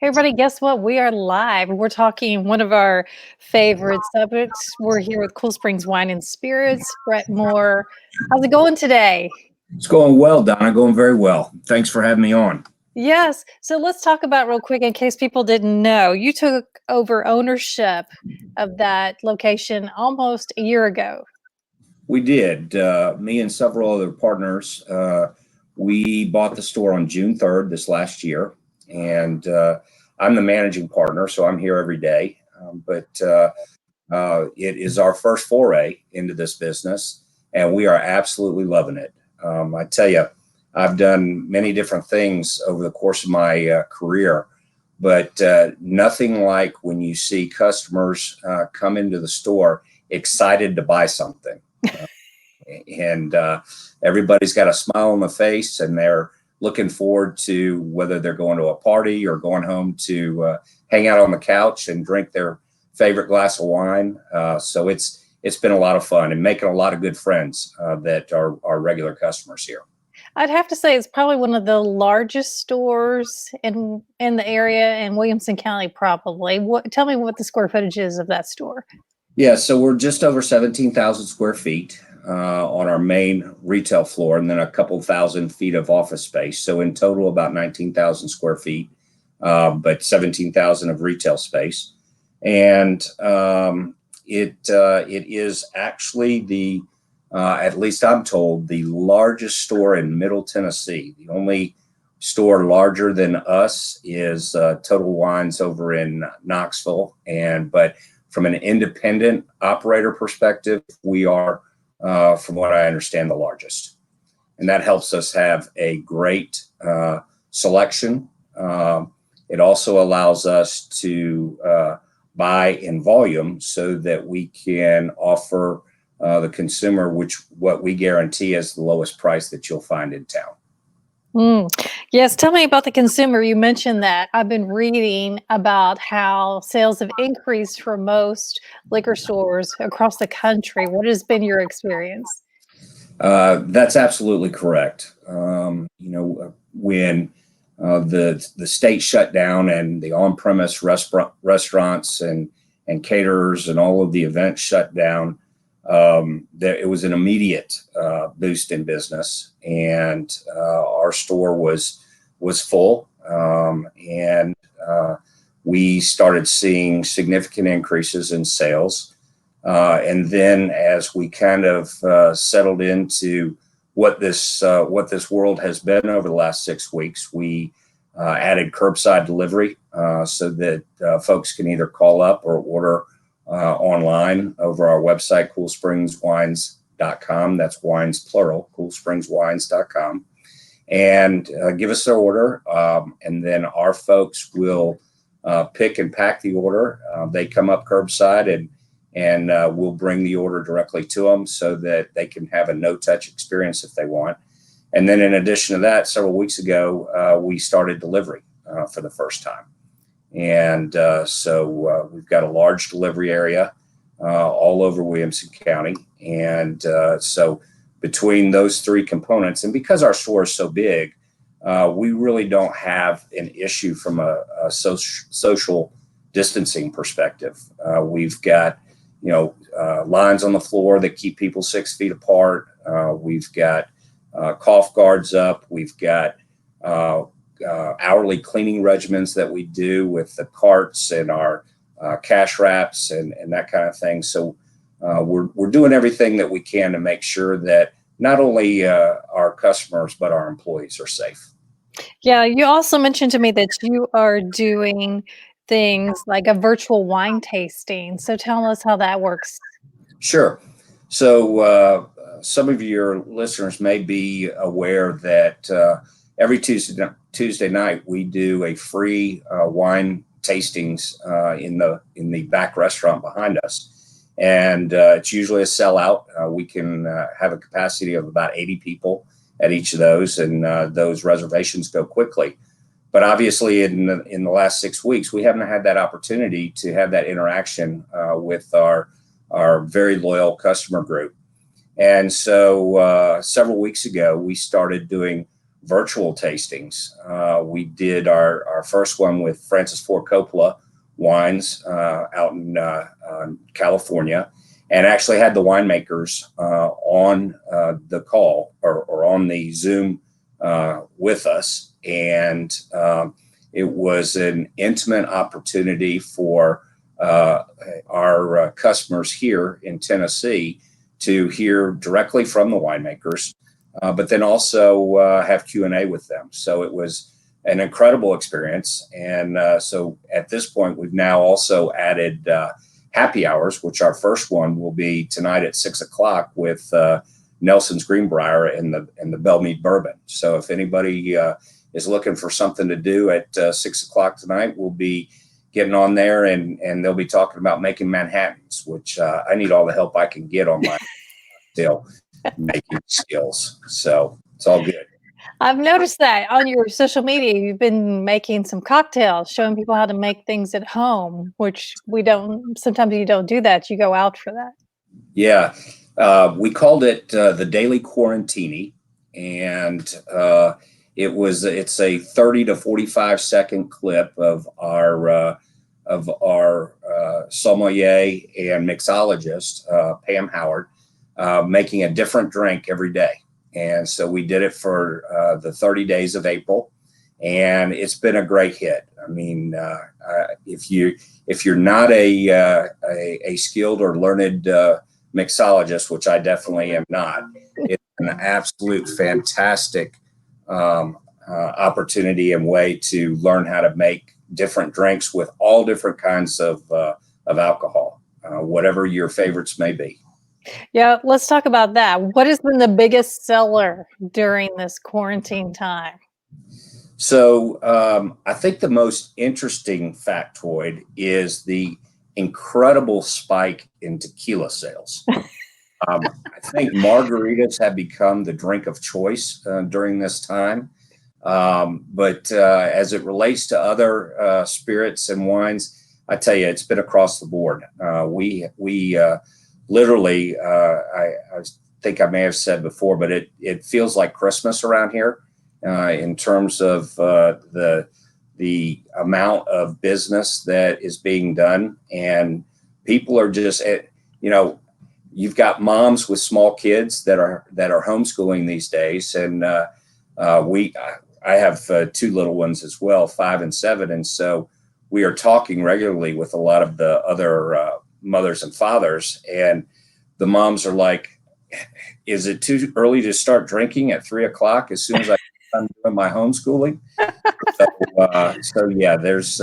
Hey everybody, guess what? We are live. We're talking one of our favorite subjects. We're here with Cool Springs Wine and Spirits, Bret Moore. How's it going today? It's going well, Donna. Going very well. Thanks for having me on. Yes. So let's talk about real quick in case people didn't know. You took over ownership of that location almost a year ago. We did. Me and several other partners, we bought the store on June 3rd this last year. And I'm the managing partner, so I'm here every day. But it is our first foray into this business, and we are absolutely loving it. I tell you, I've done many different things over the course of my career, but nothing like when you see customers come into the store excited to buy something. And everybody's got a smile on the face, and they're looking forward to whether they're going to a party or going home to hang out on the couch and drink their favorite glass of wine. So it's been a lot of fun and making a lot of good friends that are regular customers here. I'd have to say it's probably one of the largest stores in the area in Williamson County, probably. Tell me what the square footage is of that store. Yeah, so we're just over 17,000 square feet on our main retail floor, and then a couple thousand feet of office space. So in total, about 19,000 square feet, but 17,000 of retail space. And it is actually the, at least I'm told, the largest store in Middle Tennessee. The only store larger than us is Total Wines over in Knoxville. But from an independent operator perspective, we are, from what I understand, the largest. And that helps us have a great selection. It also allows us to buy in volume so that we can offer the consumer what we guarantee is the lowest price that you'll find in town. Yes, tell me about the consumer. You mentioned that. I've been reading about how sales have increased for most liquor stores across the country. What has been your experience? That's absolutely correct. When the state shut down and the on-premise restaurants and caterers and all of the events shut down, it was an immediate boost in business, and our store was full, and we started seeing significant increases in sales. And then as we kind of settled into what this world has been over the last 6 weeks, we added curbside delivery so that folks can either call up or order online over our website, coolspringswines.com. That's wines plural, coolspringswines.com, and give us their order. And then our folks will pick and pack the order. They come up curbside and we'll bring the order directly to them so that they can have a no-touch experience if they want. And then in addition to that, several weeks ago, we started delivery for the first time. And so we've got a large delivery area all over Williamson County. And so between those three components, and because our store is so big, we really don't have an issue from a social distancing perspective. We've got, lines on the floor that keep people 6 feet apart. We've got cough guards up. We've got hourly cleaning regimens that we do with the carts and our cash wraps and that kind of thing. So we're doing everything that we can to make sure that not only our customers, but our employees are safe. Yeah, you also mentioned to me that you are doing things like a virtual wine tasting. So tell us how that works. Sure. So some of your listeners may be aware that every Tuesday night we do a free wine tastings in the back restaurant behind us, and it's usually a sellout. We can have a capacity of about 80 people at each of those, and those reservations go quickly. But obviously, in the last 6 weeks, we haven't had that opportunity to have that interaction with our very loyal customer group. And so several weeks ago, we started doing virtual tastings. We did our first one with Francis Ford Coppola wines out in California, and actually had the winemakers on the call or on the Zoom with us. And it was an intimate opportunity for our customers here in Tennessee to hear directly from the winemakers, but then also have Q&A with them. So it was an incredible experience. And so at this point, we've now also added happy hours, which our first one will be tonight at 6 o'clock with Nelson's Greenbrier and the Bellmead Bourbon. So if anybody is looking for something to do at 6 o'clock tonight, we'll be getting on there, and they'll be talking about making Manhattans, which I need all the help I can get on my still making skills. So it's all good. I've noticed that on your social media, you've been making some cocktails, showing people how to make things at home, which sometimes you don't do that. You go out for that. Yeah. We called it the Daily Quarantini, and it's a 30 to 45-second clip of our sommelier and mixologist, Pam Howard, making a different drink every day. And so we did it for the 30 days of April, and it's been a great hit. I mean, if you're not a skilled or learned mixologist, which I definitely am not, it's an absolute fantastic opportunity and way to learn how to make different drinks with all different kinds of alcohol, whatever your favorites may be. Yeah, let's talk about that. What has been the biggest seller during this quarantine time? So I think the most interesting factoid is the incredible spike in tequila sales. I think margaritas have become the drink of choice during this time. But as it relates to other spirits and wines, I tell you, it's been across the board. We literally, I think I may have said before, but it feels like Christmas around here in terms of the amount of business that is being done, and people are just, you've got moms with small kids that are homeschooling these days, and I have two little ones as well, 5 and 7, and so we are talking regularly with a lot of the other mothers and fathers, and the moms are like, is it too early to start drinking at 3 o'clock as soon as I'm doing my homeschooling? So yeah, there's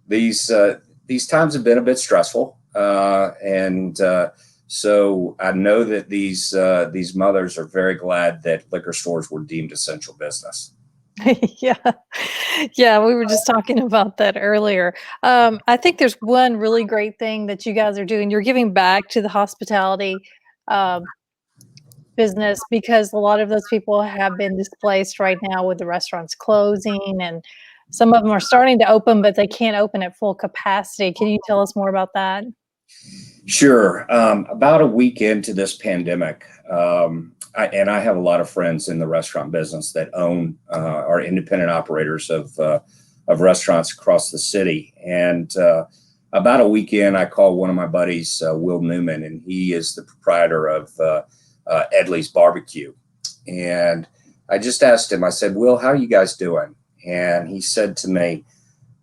these times have been a bit stressful, and so I know that these mothers are very glad that liquor stores were deemed essential business. Yeah, we were just talking about that earlier. I think there's one really great thing that you guys are doing. You're giving back to the hospitality business, because a lot of those people have been displaced right now with the restaurants closing, and some of them are starting to open, but they can't open at full capacity. Can you tell us more about that? Sure. About a week into this pandemic, I have a lot of friends in the restaurant business that are independent operators of restaurants across the city. And about a week in, I called one of my buddies, Will Newman, and he is the proprietor of Edley's Barbecue. And I just asked him, I said, Will, how are you guys doing? And he said to me,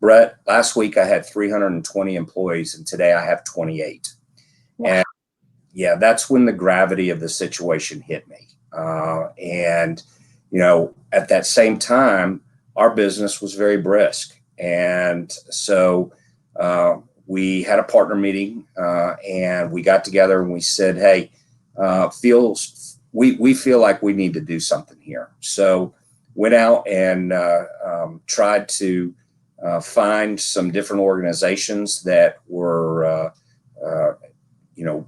Bret, last week I had 320 employees, and today I have 28. Wow. And yeah, that's when the gravity of the situation hit me. And, at that same time, our business was very brisk. And so we had a partner meeting, and we got together and we said, hey, we feel like we need to do something here. So went out and tried to find some different organizations that were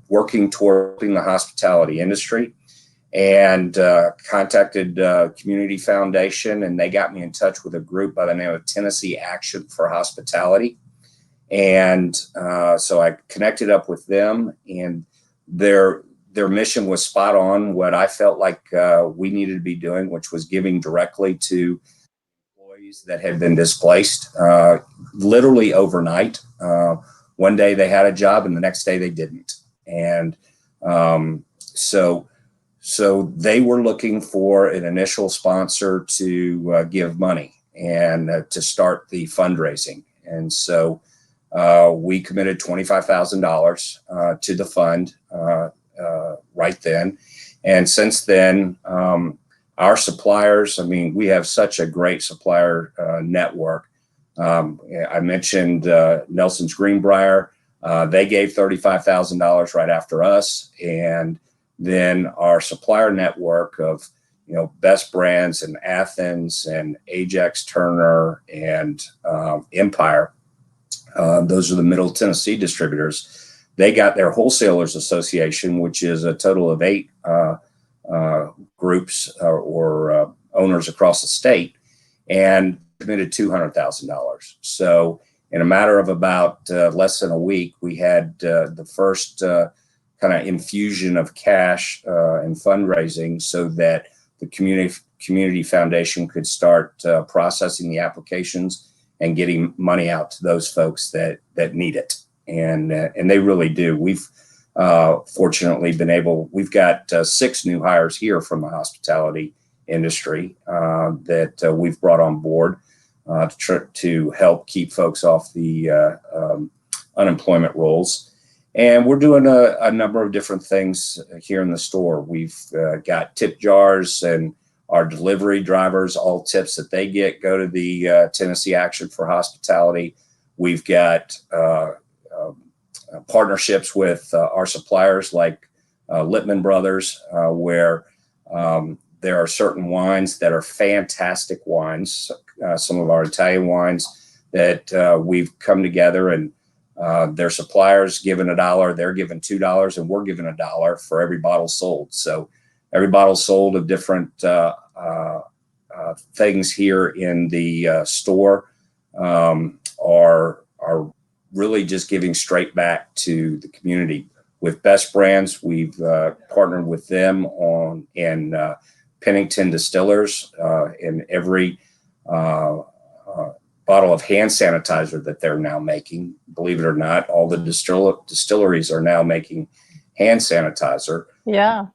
working toward the hospitality industry, and contacted Community Foundation, and they got me in touch with a group by the name of Tennessee Action for Hospitality. And so I connected up with them, and their mission was spot on what I felt like we needed to be doing, which was giving directly to employees that had been displaced literally overnight. One day they had a job and the next day they didn't. And so they were looking for an initial sponsor to give money and to start the fundraising. And so we committed $25,000 to the fund right then. And since then, our suppliers, I mean, we have such a great supplier network. I mentioned Nelson's Greenbrier. They gave $35,000 right after us. And then our supplier network of, Best Brands in Athens and Ajax Turner and Empire. Those are the Middle Tennessee distributors. They got their Wholesalers Association, which is a total of 8 groups or owners across the state, and committed $200,000. So in a matter of about less than a week, we had the first kind of infusion of cash and fundraising so that the community foundation could start processing the applications and getting money out to those folks that need it. And they really do. We've fortunately we've got 6 new hires here from the hospitality industry that we've brought on board to help keep folks off the unemployment rolls. And we're doing a number of different things here in the store. We've got tip jars, and our delivery drivers, all tips that they get go to the Tennessee Action for Hospitality. We've got partnerships with our suppliers like Lippman Brothers, where there are certain wines that are fantastic wines. Some of our Italian wines that we've come together, and their suppliers giving $1, they're giving $2, and we're giving $1 for every bottle sold. So every bottle sold of different things here in the store are really just giving straight back to the community. With Best Brands, we've partnered with them in Pennington Distillers in every bottle of hand sanitizer that they're now making. Believe it or not, all the distilleries are now making hand sanitizer. Yeah.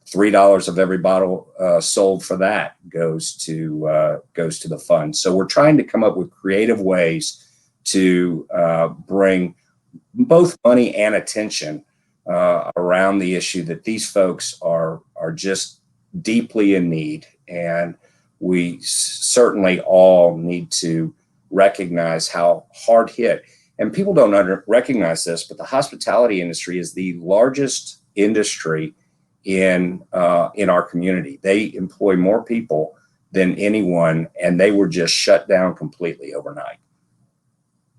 $3 of every bottle sold for that goes to the fund. So we're trying to come up with creative ways to bring both money and attention around the issue that these folks are just deeply in need. And we certainly all need to recognize how hard hit, and people don't recognize this, but the hospitality industry is the largest industry in our community. They employ more people than anyone, and they were just shut down completely overnight.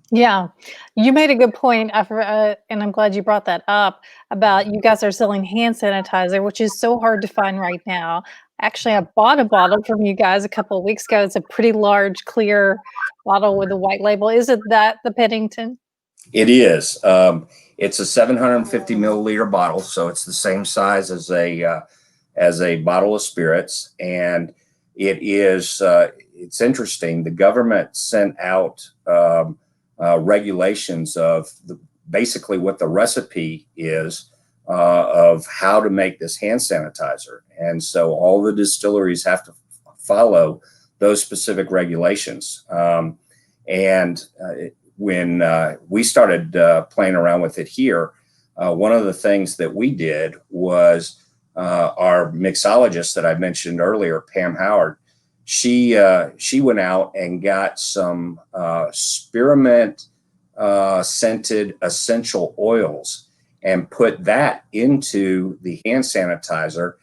Yeah, you made a good point, and I'm glad you brought that up about you guys are selling hand sanitizer, which is so hard to find right now. Actually, I bought a bottle from you guys a couple of weeks ago. It's a pretty large, clear bottle with a white label. Is it that the Pennington? It is. It's a 750 milliliter bottle, so it's the same size as a bottle of spirits, and it is. It's interesting. The government sent out regulations of basically what the recipe is of how to make this hand sanitizer. And so all the distilleries have to follow those specific regulations. When we started playing around with it here, one of the things that we did was our mixologist that I mentioned earlier, Pam Howard, she went out and got some spearmint scented essential oils and put that into the hand sanitizer.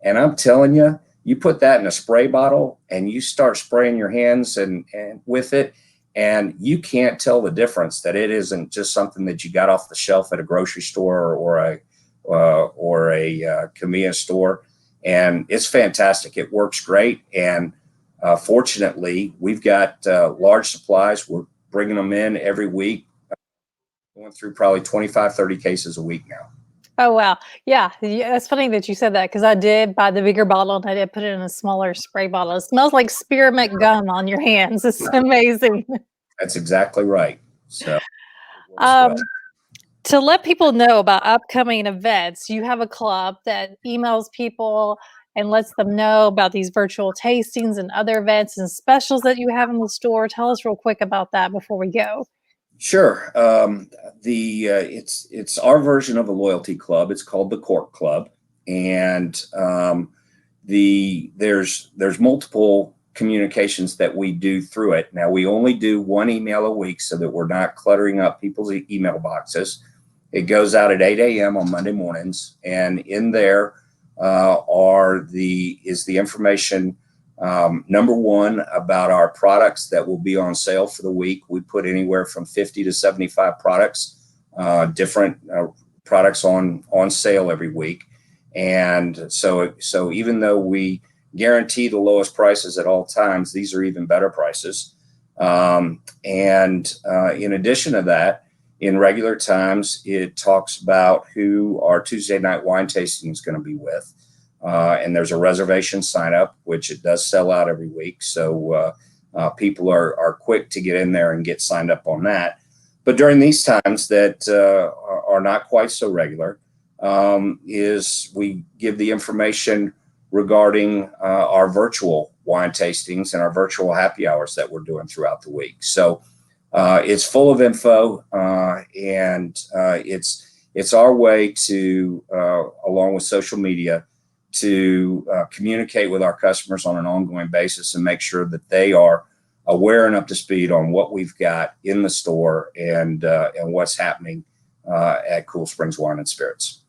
And I'm telling you, you put that in a spray bottle and you start spraying your hands and with it, and you can't tell the difference, that it isn't just something that you got off the shelf at a grocery store or a convenience store. And it's fantastic. It works great. And fortunately, we've got large supplies. We're bringing them in every week, going through probably 25, 30 cases a week now. Oh, wow. Yeah, it's funny that you said that because I did buy the bigger bottle and I did put it in a smaller spray bottle. It smells like spearmint gum on your hands. It's amazing. That's exactly right. So it works well. Um, to let people know about upcoming events, you have a club that emails people and lets them know about these virtual tastings and other events and specials that you have in the store. Tell us real quick about that before we go. Sure. It's our version of a loyalty club. It's called the Cork Club, and there's multiple communications that we do through it. Now we only do one email a week so that we're not cluttering up people's email boxes. It goes out at 8 a.m. on Monday mornings, and in there is the information. Number one, about our products that will be on sale for the week. We put anywhere from 50 to 75 products, different products on sale every week. And so even though we guarantee the lowest prices at all times, these are even better prices. In addition to that, in regular times, it talks about who our Tuesday night wine tasting is going to be with. And there's a reservation sign up, which it does sell out every week. So people are quick to get in there and get signed up on that. But during these times that are not quite so regular, is we give the information regarding our virtual wine tastings and our virtual happy hours that we're doing throughout the week. So it's full of info, and it's our way to, along with social media, to communicate with our customers on an ongoing basis and make sure that they are aware and up to speed on what we've got in the store and what's happening at Cool Springs Wine and Spirits.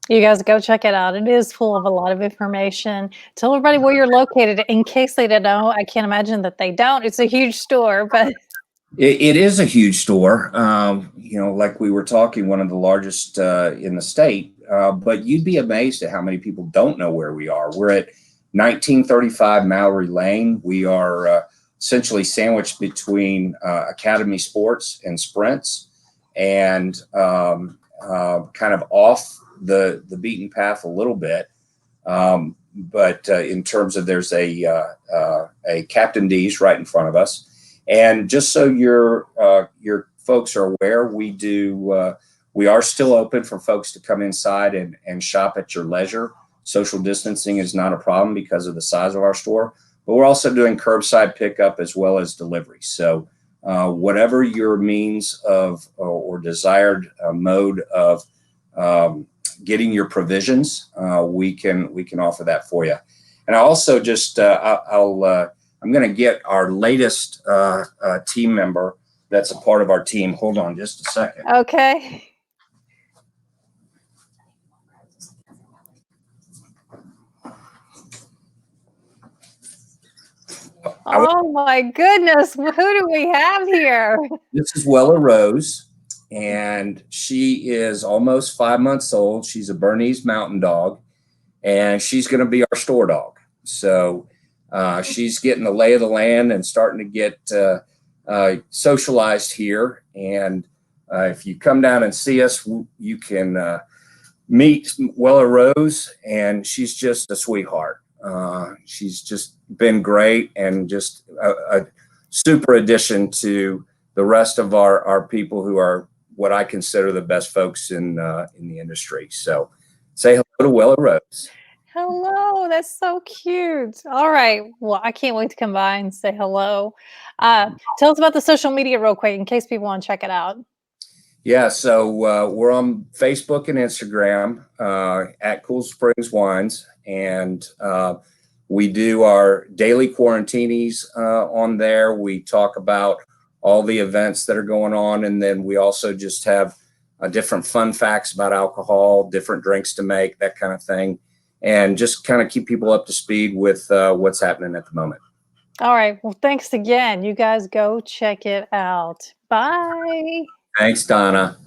You guys go check it out. It is full of a lot of information. Tell everybody where you're located in case they don't know. I can't imagine that they don't. It's a huge store, but It is a huge store. Like we were talking, one of the largest in the state. But you'd be amazed at how many people don't know where we are. We're at 1935 Mallory Lane. We are essentially sandwiched between Academy Sports and Sprints, and kind of off the beaten path a little bit. But in terms of, there's a Captain D's right in front of us. And just so your folks are aware, we are still open for folks to come inside and shop at your leisure. Social distancing is not a problem because of the size of our store, but we're also doing curbside pickup as well as delivery. So whatever your means of or desired mode of getting your provisions, we can offer that for you. And I also just I'm going to get our latest team member that's a part of our team. Hold on just a second. okay. Oh my goodness, who do we have here? This is Wella Rose, and she is almost 5 months old. She's a Bernese Mountain Dog, and she's going to be our store dog. So she's getting the lay of the land and starting to get socialized here. And if you come down and see us, you can meet Wella Rose, and she's just a sweetheart. She's just been great and just a super addition to the rest of our people who are what I consider the best folks in the industry. So say hello to Wella Rose. Hello, that's so cute. All right. Well, I can't wait to come by and say hello. Tell us about the social media real quick in case people want to check it out. Yeah, so we're on Facebook and Instagram at Cool Springs Wines, and we do our daily quarantinis on there. We talk about all the events that are going on, and then we also just have different fun facts about alcohol, different drinks to make, that kind of thing, and just kind of keep people up to speed with what's happening at the moment. All right. Well, thanks again. You guys go check it out. Bye. Thanks, Donna.